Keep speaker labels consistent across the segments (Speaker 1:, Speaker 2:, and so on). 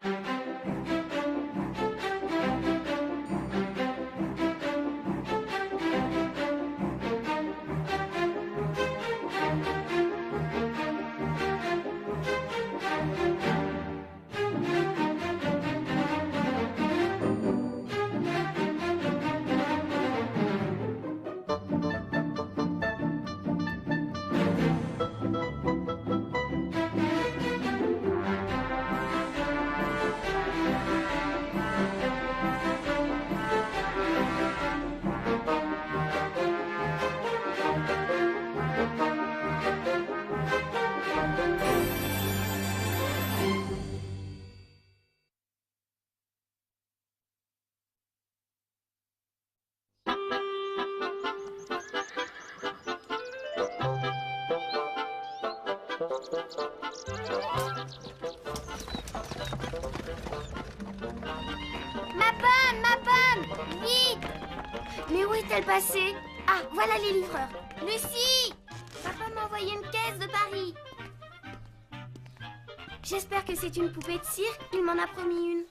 Speaker 1: Ma pomme! Vite! Mais où est-elle passée? Ah, voilà les livreurs. Lucie! Papa m'a envoyé une caisse de Paris. J'espère que c'est une poupée de cire. Il m'en a promis une.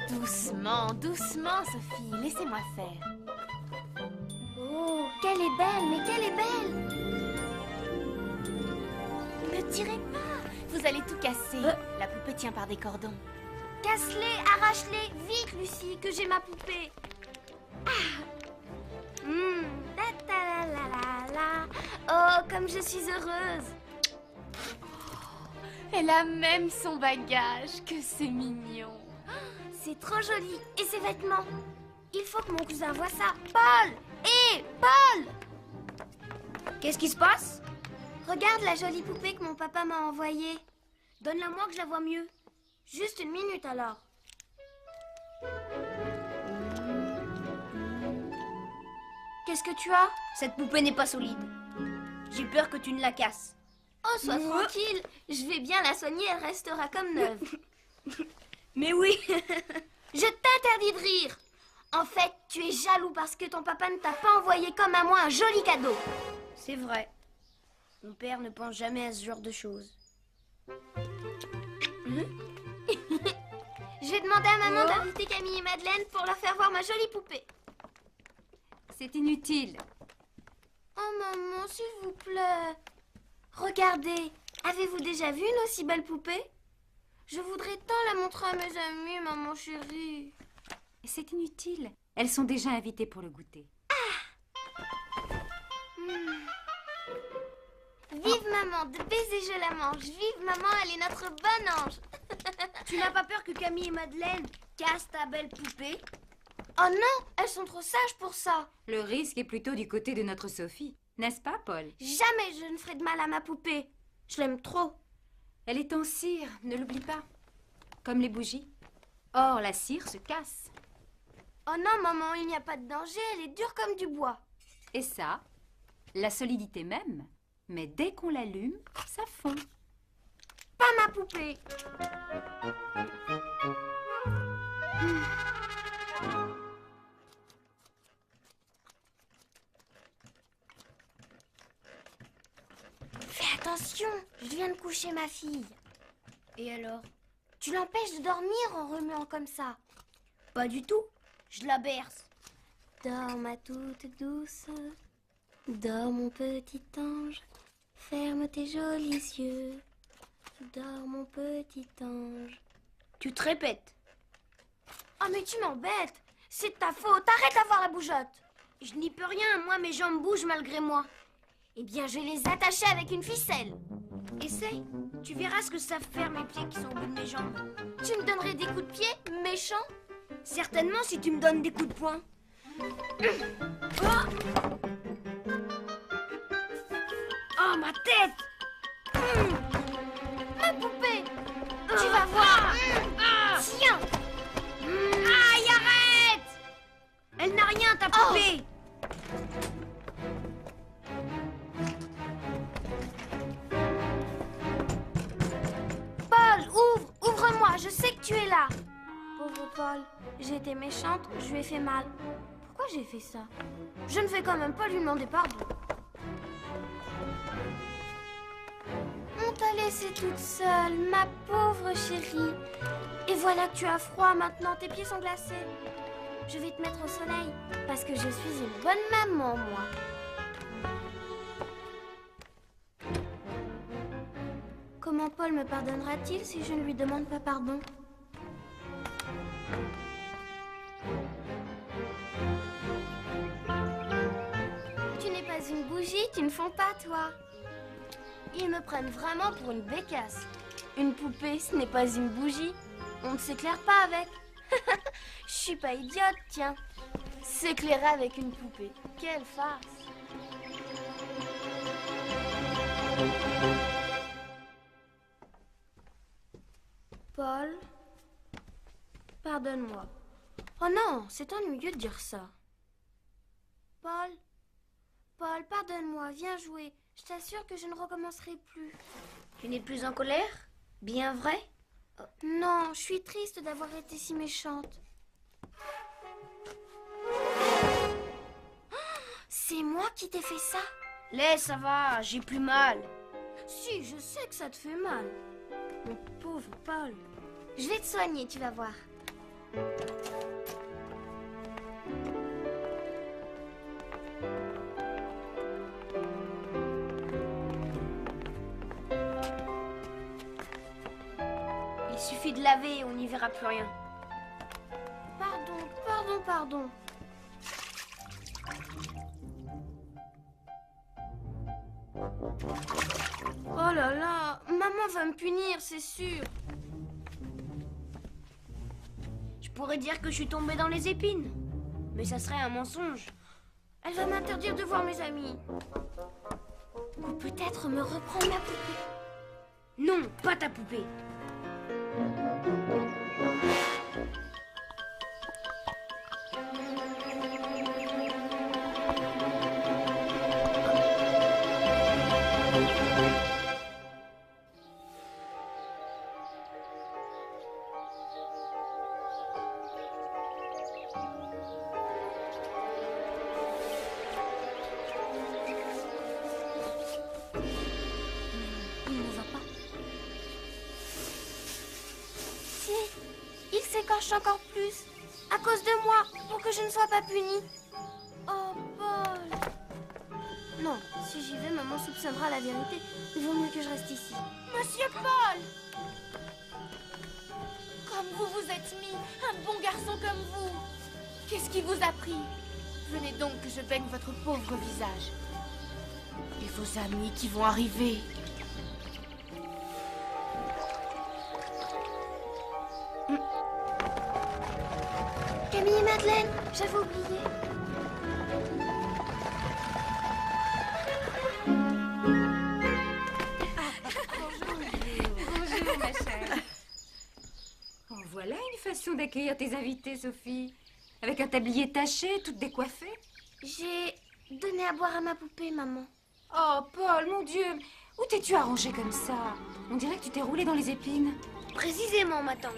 Speaker 2: Doucement, doucement, Sophie. Laissez-moi faire.
Speaker 1: Oh, qu'elle est belle, mais qu'elle est belle!
Speaker 2: Ne tirez pas. Vous allez tout casser. La poupée tient par des cordons.
Speaker 1: Casse-les, arrache-les, vite, Lucie, que j'ai ma poupée. Ta la la la la. Oh, comme je suis heureuse.
Speaker 2: Elle a même son bagage. Que c'est mignon.
Speaker 1: C'est trop joli. Et ses vêtements? Il faut que mon cousin voie ça. Paul! Hé, Paul!
Speaker 3: Qu'est-ce qui se passe?
Speaker 1: Regarde la jolie poupée que mon papa m'a envoyée. Donne-la-moi que je la vois mieux. Juste une minute alors. Qu'est-ce que tu as?
Speaker 3: Cette poupée n'est pas solide. J'ai peur que tu ne la casses.
Speaker 1: Oh, sois tranquille. Je vais bien la soigner, elle restera comme neuve.
Speaker 3: Mais oui.
Speaker 1: Je t'interdis de rire. En fait, tu es jaloux parce que ton papa ne t'a pas envoyé comme à moi un joli cadeau.
Speaker 3: C'est vrai. Mon père ne pense jamais à ce genre de choses.
Speaker 1: Je vais demander à maman d'inviter Camille et Madeleine pour leur faire voir ma jolie poupée.
Speaker 2: C'est inutile.
Speaker 1: Oh maman, s'il vous plaît. Regardez, avez-vous déjà vu une aussi belle poupée? Je voudrais tant la montrer à mes amis, maman chérie.
Speaker 2: C'est inutile. Elles sont déjà invitées pour le goûter.
Speaker 1: Vive maman, de baisers je la mange. Vive maman, elle est notre bonne ange.
Speaker 3: Tu n'as pas peur que Camille et Madeleine cassent ta belle poupée?
Speaker 1: Oh non, elles sont trop sages pour ça.
Speaker 2: Le risque est plutôt du côté de notre Sophie. N'est-ce pas, Paul?
Speaker 1: Jamais je ne ferai de mal à ma poupée. Je l'aime trop.
Speaker 2: Elle est en cire, ne l'oublie pas. Comme les bougies. Or, la cire se casse.
Speaker 1: Oh non, maman, il n'y a pas de danger. Elle est dure comme du bois.
Speaker 2: Et ça, la solidité même. Mais dès qu'on l'allume, ça fond.
Speaker 1: Pas ma poupée. Fais attention, je viens de coucher ma fille.
Speaker 3: Et alors?
Speaker 1: Tu l'empêches de dormir en remuant comme ça.
Speaker 3: Pas du tout. Je la berce.
Speaker 1: Dors ma toute douce, dors mon petit ange, ferme tes jolis yeux, dors mon petit ange.
Speaker 3: Tu te répètes.
Speaker 1: Oh mais tu m'embêtes, c'est de ta faute, arrête d'avoir la bougeotte.
Speaker 3: Je n'y peux rien, moi mes jambes bougent malgré moi.
Speaker 1: Eh bien je vais les attacher avec une ficelle.
Speaker 3: Essaye, tu verras ce que savent faire mes pieds qui sont au bout de mes jambes.
Speaker 1: Tu me donnerais des coups de pied, méchant?
Speaker 3: Certainement si tu me donnes des coups de poing. Oh, ma tête!
Speaker 1: Ma poupée! Tu vas voir! Tiens!
Speaker 3: Aïe, arrête! Elle n'a rien, ta poupée!
Speaker 1: Paul, ouvre-moi, je sais que tu es là. Pauvre Paul, j'ai été méchante, je lui ai fait mal. Pourquoi j'ai fait ça? Je ne vais quand même pas lui demander pardon. On t'a laissé laisser toute seule, ma pauvre chérie. Et voilà que tu as froid maintenant, tes pieds sont glacés. Je vais te mettre au soleil, parce que je suis une bonne maman, moi. Comment Paul me pardonnera-t-il si je ne lui demande pas pardon? Tu n'es pas une bougie, tu ne fonds pas, toi. Ils me prennent vraiment pour une bécasse. Une poupée, ce n'est pas une bougie. On ne s'éclaire pas avec. Je suis pas idiote, tiens. S'éclairer avec une poupée. Quelle farce. Paul, pardonne-moi. Oh non, c'est ennuyeux de dire ça. Paul, pardonne-moi, viens jouer. Je t'assure que je ne recommencerai plus.
Speaker 3: Tu n'es plus en colère? Bien vrai?
Speaker 1: Non, je suis triste d'avoir été si méchante. C'est moi qui t'ai fait ça?
Speaker 3: Laisse, ça va, j'ai plus mal.
Speaker 1: Si, je sais que ça te fait mal. Mon pauvre Paul. Je vais te soigner, tu vas voir.
Speaker 3: Il suffit de laver et on n'y verra plus rien.
Speaker 1: Pardon. Oh là là, maman va me punir, c'est sûr.
Speaker 3: Je pourrais dire que je suis tombée dans les épines. Mais ça serait un mensonge.
Speaker 1: Elle va m'interdire de voir mes amis. Ou peut-être me reprendre ma poupée.
Speaker 3: Non, pas ta poupée.
Speaker 1: Il ne va pas. Si, il s'écorche encore plus. À cause de moi, pour que je ne sois pas punie. Oh, Paul. Non, si j'y vais, maman soupçonnera la vérité. Il vaut mieux que je reste ici.
Speaker 4: Monsieur Paul! Comme vous vous êtes mis, un bon garçon comme vous. Qu'est-ce qui vous a pris? Venez donc que je baigne votre pauvre visage. Et vos amis qui vont arriver.
Speaker 1: Camille et Madeleine, j'avais oublié.
Speaker 2: Bonjour, ma chère. Oh, voilà une façon d'accueillir tes invités, Sophie. Avec un tablier taché, toute décoiffée.
Speaker 1: J'ai donné à boire à ma poupée, maman.
Speaker 2: Oh, Paul, mon Dieu, où t'es-tu arrangé comme ça? On dirait que tu t'es roulé dans les épines.
Speaker 3: Précisément, ma tante.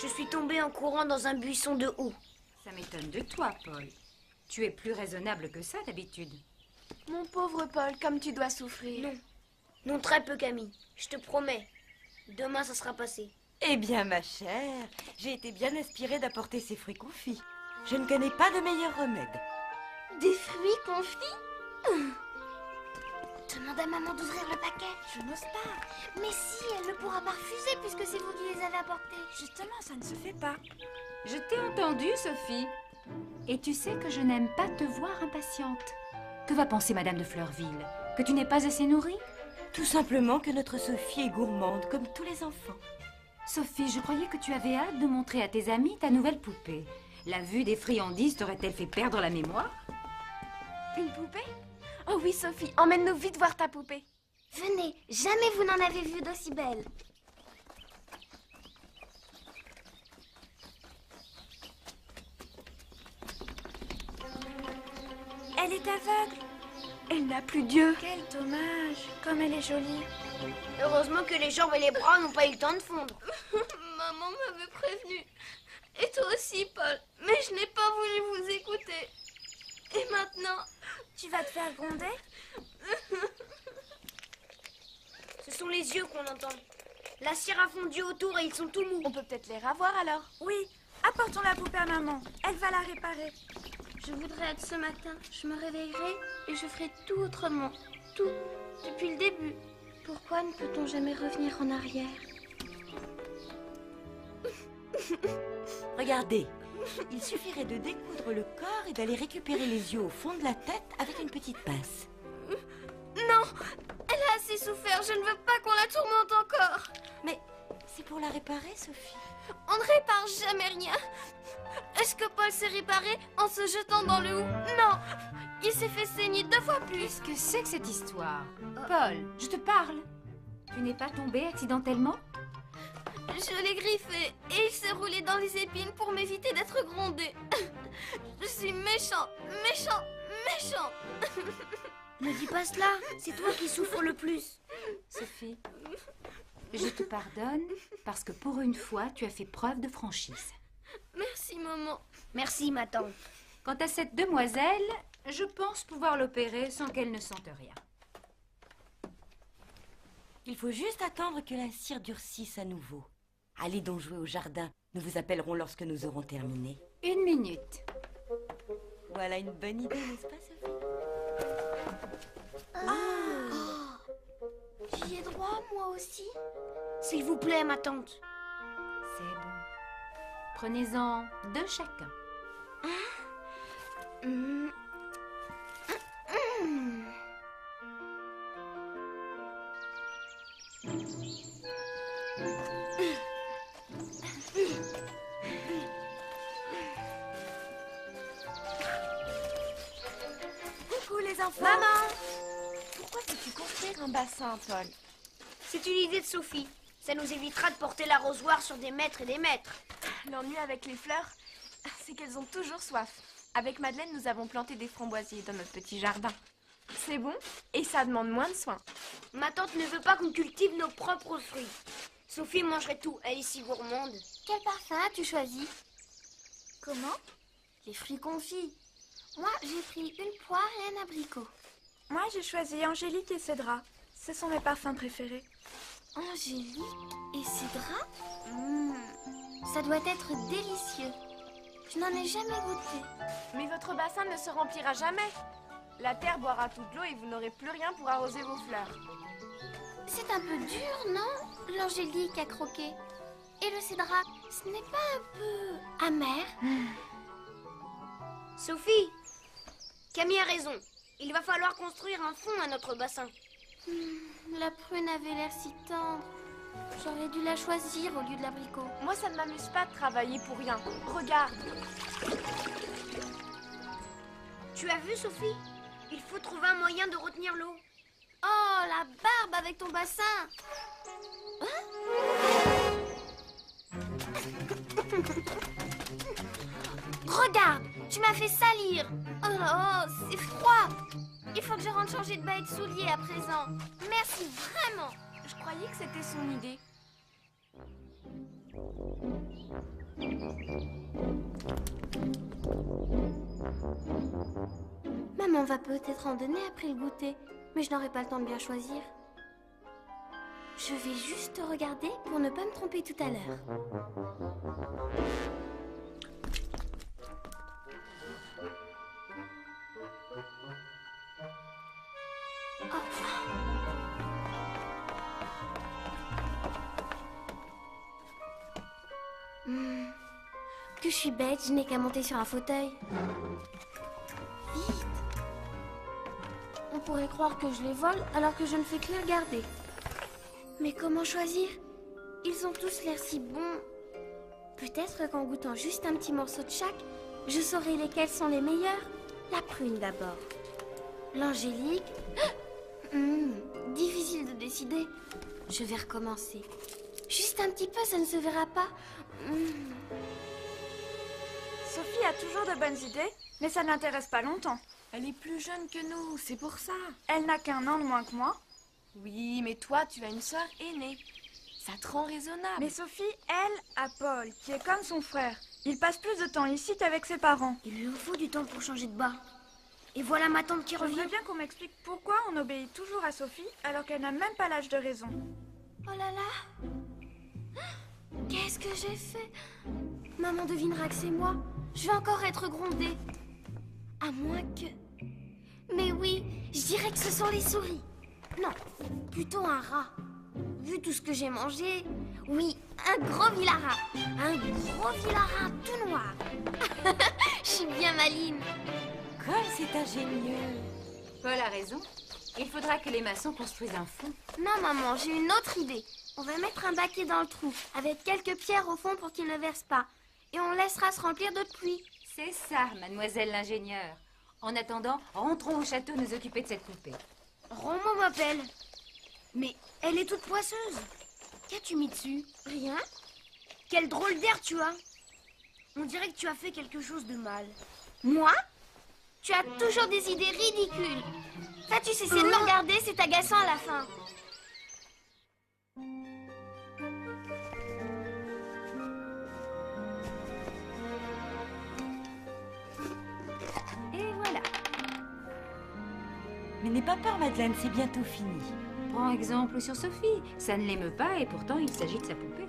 Speaker 3: Je suis tombée en courant dans un buisson de houx.
Speaker 2: Ça m'étonne de toi, Paul. Tu es plus raisonnable que ça, d'habitude.
Speaker 4: Mon pauvre Paul, comme tu dois souffrir.
Speaker 3: Non. Non, très peu, Camille. Je te promets. Demain, ça sera passé.
Speaker 5: Eh bien, ma chère, j'ai été bien inspirée d'apporter ces fruits confits. Je ne connais pas de meilleur remède.
Speaker 1: Des fruits confits? Demande à maman d'ouvrir le paquet.
Speaker 4: Je n'ose pas.
Speaker 1: Mais si, elle ne pourra pas refuser puisque c'est vous qui les avez apportés.
Speaker 4: Justement, ça ne se fait pas.
Speaker 2: Je t'ai entendue, Sophie. Et tu sais que je n'aime pas te voir impatiente. Que va penser Madame de Fleurville? Que tu n'es pas assez nourrie?
Speaker 5: Tout simplement que notre Sophie est gourmande, comme tous les enfants.
Speaker 2: Sophie, je croyais que tu avais hâte de montrer à tes amis ta nouvelle poupée. La vue des friandises t'aurait-elle fait perdre la mémoire?
Speaker 4: Une poupée? Oh oui, Sophie, emmène-nous vite voir ta poupée.
Speaker 1: Venez, jamais vous n'en avez vu d'aussi belle.
Speaker 4: Elle est aveugle. Elle n'a plus Dieu. Quel dommage. Comme elle est jolie.
Speaker 3: Heureusement que les jambes et les bras n'ont pas eu le temps de fondre.
Speaker 1: Maman m'avait prévenu. Et toi aussi, Paul. Mais je n'ai pas voulu vous écouter. Et maintenant,
Speaker 4: Tu vas te faire gronder?
Speaker 3: Ce sont les yeux qu'on entend. La cire a fondu autour et ils sont tout mous.
Speaker 4: On peut peut-être les ravoir alors.
Speaker 6: Oui, apportons la poupée à maman. Elle va la réparer.
Speaker 1: Je voudrais être ce matin. Je me réveillerai et je ferai tout autrement. Tout. Depuis le début. Pourquoi ne peut-on jamais revenir en arrière?
Speaker 5: Regardez, il suffirait de découdre le corps et d'aller récupérer les yeux au fond de la tête avec une petite pince.
Speaker 1: Non! Elle a assez souffert. Je ne veux pas qu'on la tourmente encore.
Speaker 5: Mais c'est pour la réparer, Sophie.
Speaker 1: On ne répare jamais rien. Est-ce que Paul s'est réparé en se jetant dans le hou? Non! Il s'est fait saigner 2 fois plus.
Speaker 2: Qu'est-ce que c'est que cette histoire? Paul, je te parle. Tu n'es pas tombé accidentellement?
Speaker 1: Je l'ai griffé et il s'est roulé dans les épines pour m'éviter d'être grondé. Je suis méchant, méchant, méchant.
Speaker 3: Ne dis pas cela, c'est toi qui souffres le plus.
Speaker 2: Sophie, je te pardonne parce que pour une fois, tu as fait preuve de franchise.
Speaker 1: Merci, maman.
Speaker 3: Merci, ma tante.
Speaker 2: Quant à cette demoiselle, je pense pouvoir l'opérer sans qu'elle ne sente rien.
Speaker 5: Il faut juste attendre que la cire durcisse à nouveau. Allez donc jouer au jardin. Nous vous appellerons lorsque nous aurons terminé.
Speaker 2: 1 minute.
Speaker 5: Voilà une bonne idée, n'est-ce pas, Sophie?
Speaker 1: J'y ai droit, moi aussi.
Speaker 3: S'il vous plaît, ma tante.
Speaker 2: C'est bon. Prenez-en 2 chacun.
Speaker 6: Coucou les enfants.
Speaker 3: Maman!
Speaker 4: Pourquoi veux-tu construire un bassin, Paul?
Speaker 3: C'est une idée de Sophie. Ça nous évitera de porter l'arrosoir sur des mètres et des mètres.
Speaker 4: L'ennui avec les fleurs, c'est qu'elles ont toujours soif. Avec Madeleine, nous avons planté des framboisiers dans notre petit jardin. C'est bon et ça demande moins de soins.
Speaker 3: Ma tante ne veut pas qu'on cultive nos propres fruits. Sophie mangerait tout, elle est si gourmande.
Speaker 1: Quel parfum as-tu choisi?
Speaker 6: Comment?
Speaker 1: Les fruits confits. Moi, j'ai pris une poire et un abricot.
Speaker 6: Moi, j'ai choisi Angélique et Cédra. Ce sont mes parfums préférés.
Speaker 1: Angélique et Cédra? Ça doit être délicieux. Je n'en ai jamais goûté.
Speaker 4: Mais votre bassin ne se remplira jamais. La terre boira toute l'eau et vous n'aurez plus rien pour arroser vos fleurs.
Speaker 1: C'est un peu dur, non? L'angélique à croquer. Et le cédra, ce n'est pas un peu amer?
Speaker 3: Sophie! Camille a raison. Il va falloir construire un fond à notre bassin.
Speaker 1: La prune avait l'air si tendre. J'aurais dû la choisir au lieu de l'abricot.
Speaker 4: Moi, ça ne m'amuse pas de travailler pour rien. Regarde.
Speaker 3: Tu as vu, Sophie? Il faut trouver un moyen de retenir l'eau.
Speaker 1: Oh, la barbe avec ton bassin! Regarde, tu m'as fait salir. Oh, oh, c'est froid. Il faut que je rentre changer de bas et de souliers à présent. Merci vraiment.
Speaker 4: Je croyais que c'était son idée.
Speaker 1: Maman va peut-être en donner après le goûter, mais je n'aurai pas le temps de bien choisir. Je vais juste regarder pour ne pas me tromper tout à l'heure. Que je suis bête, je n'ai qu'à monter sur un fauteuil. Vite! On pourrait croire que je les vole alors que je ne fais que les regarder. Mais comment choisir? Ils ont tous l'air si bons. Peut-être qu'en goûtant juste un petit morceau de chaque, je saurai lesquels sont les meilleurs. La prune d'abord. L'angélique. Difficile de décider. Je vais recommencer. Juste un petit peu, ça ne se verra pas.
Speaker 6: Sophie a toujours de bonnes idées, mais ça ne l'intéresse pas longtemps.
Speaker 4: Elle est plus jeune que nous, c'est pour ça.
Speaker 6: Elle n'a qu'un an de moins que moi.
Speaker 4: Oui, mais toi, tu as une sœur aînée. Ça te rend raisonnable.
Speaker 6: Mais Sophie, elle, a Paul, qui est comme son frère. Il passe plus de temps ici qu'avec ses parents.
Speaker 3: Il lui faut du temps pour changer de bas. Et voilà ma tante qui
Speaker 6: J'aimerais
Speaker 3: revient.
Speaker 6: bien qu'on m'explique pourquoi on obéit toujours à Sophie alors qu'elle n'a même pas l'âge de raison.
Speaker 1: Oh là là! Qu'est-ce que j'ai fait? Maman devinera que c'est moi. Je vais encore être grondée. À moins que... Mais oui, je dirais que ce sont les souris. Non, plutôt un rat. Vu tout ce que j'ai mangé, oui, un gros vilarat. Un gros vilarat tout noir. Je suis bien maline.
Speaker 5: Comme c'est ingénieux.
Speaker 2: Paul a raison. Il faudra que les maçons construisent un fond.
Speaker 1: Non, maman, j'ai une autre idée. On va mettre un baquet dans le trou, avec quelques pierres au fond pour qu'il ne verse pas. Et on laissera se remplir d'eau de pluie.
Speaker 2: C'est ça, mademoiselle l'ingénieure. En attendant, rentrons au château nous occuper de cette poupée.
Speaker 3: Romo m'appelle. Mais elle est toute poisseuse. Qu'as-tu mis dessus?
Speaker 1: Rien?
Speaker 3: Quel drôle d'air tu as. On dirait que tu as fait quelque chose de mal.
Speaker 1: Moi? Tu as toujours des idées ridicules. Ça, tu sais, c'est de me regarder, c'est agaçant à la fin.
Speaker 2: Et voilà.
Speaker 5: Mais n'aie pas peur, Madeleine, c'est bientôt fini.
Speaker 2: Prends exemple sur Sophie. Ça ne l'émeut pas et pourtant il s'agit de sa poupée.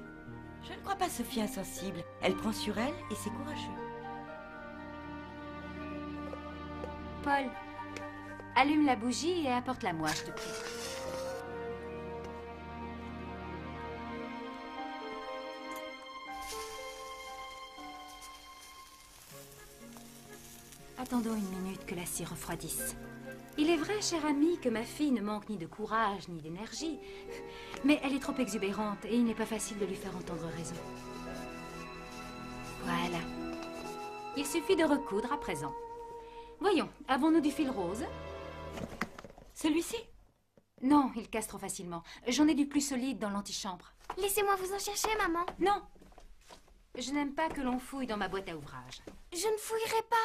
Speaker 5: Je ne crois pas Sophie insensible. Elle prend sur elle et c'est courageux.
Speaker 2: Paul, allume la bougie et apporte-la-moi, je te prie. Attendons une minute que la scie refroidisse. Il est vrai, cher ami, que ma fille ne manque ni de courage ni d'énergie, mais elle est trop exubérante et il n'est pas facile de lui faire entendre raison. Voilà. Il suffit de recoudre à présent. Voyons, avons-nous du fil rose?
Speaker 5: Celui-ci?
Speaker 2: Non, il casse trop facilement. J'en ai du plus solide dans l'antichambre.
Speaker 1: Laissez-moi vous en chercher, maman.
Speaker 2: Non, je n'aime pas que l'on fouille dans ma boîte à ouvrage.
Speaker 1: Je ne fouillerai pas.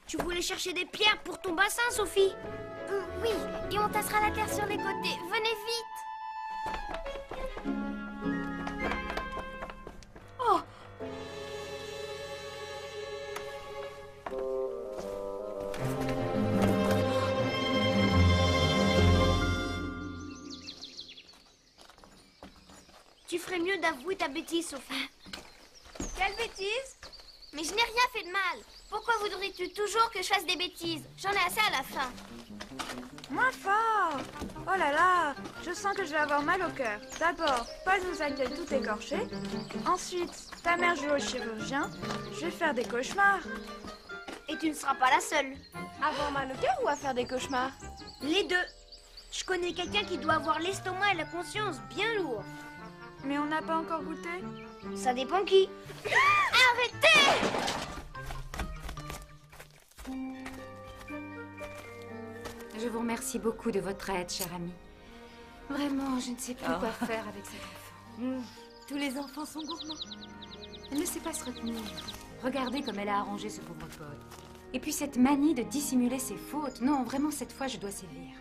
Speaker 3: Tu voulais chercher des pierres pour ton bassin, Sophie?
Speaker 1: Oui, et on tassera la terre sur les côtés. Venez vite.
Speaker 2: Oh!
Speaker 3: Tu ferais mieux d'avouer ta bêtise, Sophie.
Speaker 1: Quelle bêtise? Mais je n'ai rien fait de mal. Pourquoi voudrais-tu toujours que je fasse des bêtises? J'en ai assez à la fin.
Speaker 6: Moins fort! Oh là là! Je sens que je vais avoir mal au cœur. D'abord, Paul nous accueille tout écorché. Ensuite, ta mère joue au chirurgien. Je vais faire des cauchemars.
Speaker 3: Et tu ne seras pas la seule.
Speaker 4: Avoir mal au cœur ou à faire des cauchemars?
Speaker 3: Les deux. Je connais quelqu'un qui doit avoir l'estomac et la conscience bien lourds.
Speaker 6: Mais on n'a pas encore goûté.
Speaker 3: Ça dépend qui.
Speaker 1: Arrêtez!
Speaker 2: Je vous remercie beaucoup de votre aide, cher ami. Vraiment, je ne sais plus quoi faire avec cet enfant.
Speaker 5: Tous les enfants sont gourmands.
Speaker 2: Elle ne sait pas se retenir. Regardez comme elle a arrangé ce pauvre Paul. Et puis cette manie de dissimuler ses fautes. Non, vraiment, cette fois, je dois sévir.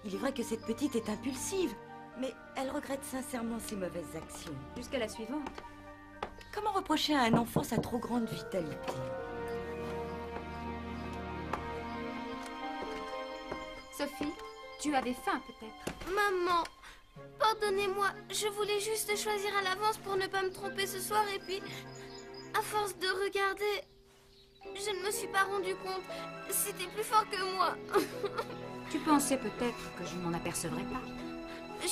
Speaker 5: Il est vrai que cette petite est impulsive, mais elle regrette sincèrement ses mauvaises actions.
Speaker 2: Jusqu'à la suivante.
Speaker 5: Comment reprocher à un enfant sa trop grande vitalité?
Speaker 2: Sophie, tu avais faim peut-être?
Speaker 1: Maman, pardonnez-moi. Je voulais juste choisir à l'avance pour ne pas me tromper ce soir et puis, à force de regarder, je ne me suis pas rendu compte. C'était plus fort que moi.
Speaker 2: Tu pensais peut-être que je ne m'en apercevrais pas.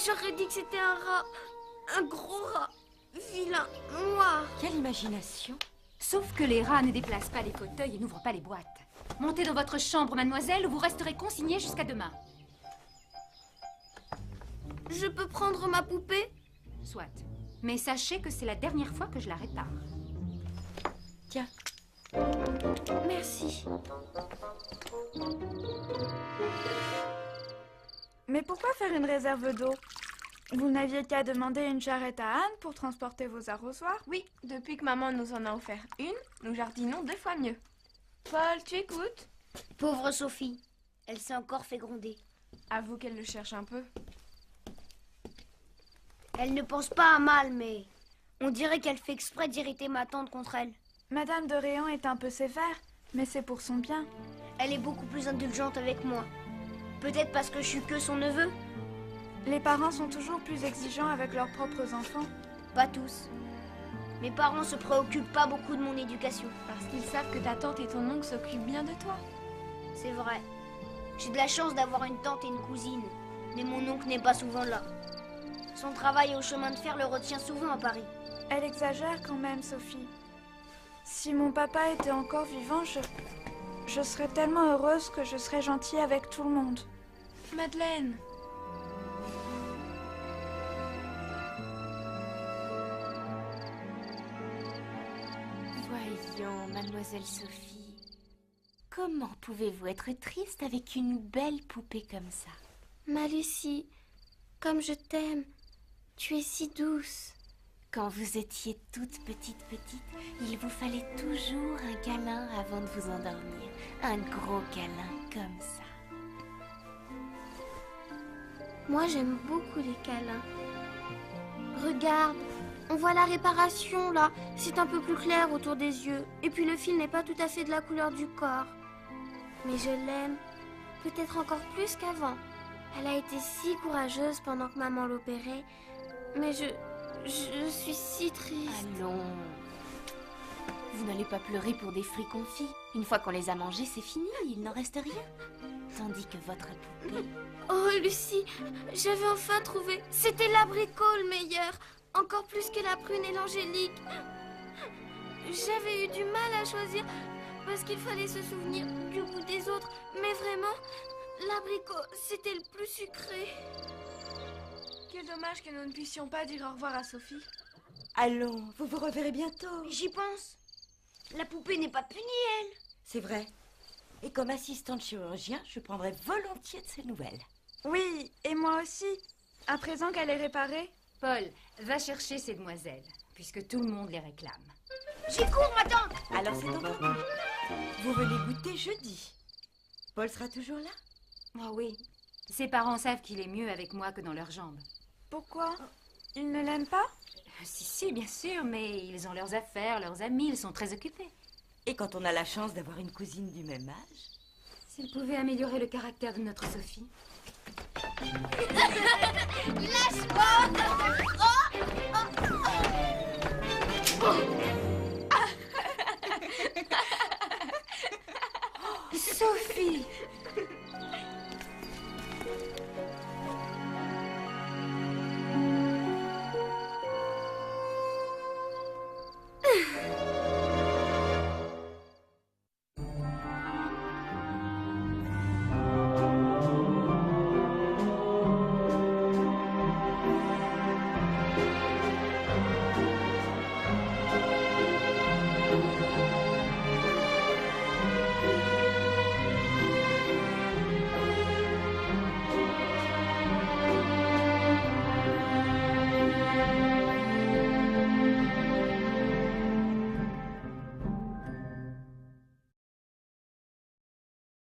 Speaker 1: J'aurais dit que c'était un rat. Un gros rat. Vilain, noir.
Speaker 5: Quelle imagination!
Speaker 2: Sauf que les rats ne déplacent pas les fauteuils et n'ouvrent pas les boîtes. Montez dans votre chambre, mademoiselle, ou vous resterez consignée jusqu'à demain.
Speaker 1: Je peux prendre ma poupée?
Speaker 2: Soit. Mais sachez que c'est la dernière fois que je la répare.
Speaker 5: Tiens,
Speaker 1: Merci.
Speaker 6: Mais pourquoi faire une réserve d'eau? Vous n'aviez qu'à demander une charrette à Anne pour transporter vos arrosoirs?
Speaker 4: Oui, depuis que maman nous en a offert une, nous jardinons 2 fois mieux. Paul, tu écoutes?
Speaker 3: Pauvre Sophie. Elle s'est encore fait gronder.
Speaker 4: Avoue qu'elle le cherche un peu.
Speaker 3: Elle ne pense pas à mal, mais on dirait qu'elle fait exprès d'irriter ma tante contre elle.
Speaker 6: Madame de Réan est un peu sévère, mais c'est pour son bien.
Speaker 3: Elle est beaucoup plus indulgente avec moi. Peut-être parce que je suis que son neveu.
Speaker 6: Les parents sont toujours plus exigeants avec leurs propres enfants.
Speaker 3: Pas tous. Mes parents se préoccupent pas beaucoup de mon éducation.
Speaker 4: Parce qu'ils savent que ta tante et ton oncle s'occupent bien de toi.
Speaker 3: C'est vrai. J'ai de la chance d'avoir une tante et une cousine. Mais mon oncle n'est pas souvent là. Son travail au chemin de fer le retient souvent à Paris.
Speaker 6: Elle exagère quand même, Sophie. Si mon papa était encore vivant, je serais tellement heureuse que je serais gentille avec tout le monde.
Speaker 4: Madeleine.
Speaker 7: Voyons, mademoiselle Sophie. Comment pouvez-vous être triste avec une belle poupée comme ça?
Speaker 1: Ma Lucie, comme je t'aime, tu es si douce.
Speaker 7: Quand vous étiez toute petite, il vous fallait toujours un câlin avant de vous endormir. Un gros câlin comme ça.
Speaker 1: Moi, j'aime beaucoup les câlins. Regarde, on voit la réparation là. C'est un peu plus clair autour des yeux. Et puis le fil n'est pas tout à fait de la couleur du corps. Mais je l'aime, peut-être encore plus qu'avant. Elle a été si courageuse pendant que maman l'opérait. Mais je suis si triste.
Speaker 7: Allons. Vous n'allez pas pleurer pour des fruits confits. Une fois qu'on les a mangés, c'est fini, il n'en reste rien. Tandis que votre poupée...
Speaker 1: Oh, Lucie, j'avais enfin trouvé. C'était l'abricot le meilleur. Encore plus que la prune et l'angélique. J'avais eu du mal à choisir parce qu'il fallait se souvenir du goût des autres. Mais vraiment, l'abricot, c'était le plus sucré.
Speaker 4: Quel dommage que nous ne puissions pas dire au revoir à Sophie.
Speaker 5: Allons, vous vous reverrez bientôt.
Speaker 3: J'y pense. La poupée n'est pas punie, elle.
Speaker 5: C'est vrai. Et comme assistante chirurgien, je prendrai volontiers de ses nouvelles.
Speaker 6: Oui, et moi aussi. À présent qu'elle est réparée.
Speaker 2: Paul, va chercher ces demoiselles, puisque tout le monde les réclame.
Speaker 3: J'y cours, ma tante.
Speaker 5: Alors c'est entendu. Vous venez goûter jeudi. Paul sera toujours là?
Speaker 2: Oh oui. Ses parents savent qu'il est mieux avec moi que dans leurs jambes.
Speaker 6: Pourquoi? Ils ne l'aiment pas?
Speaker 2: Si, bien sûr, mais ils ont leurs affaires, leurs amis, ils sont très occupés.
Speaker 5: Et quand on a la chance d'avoir une cousine du même âge?
Speaker 2: S'ils pouvaient améliorer le caractère de notre Sophie.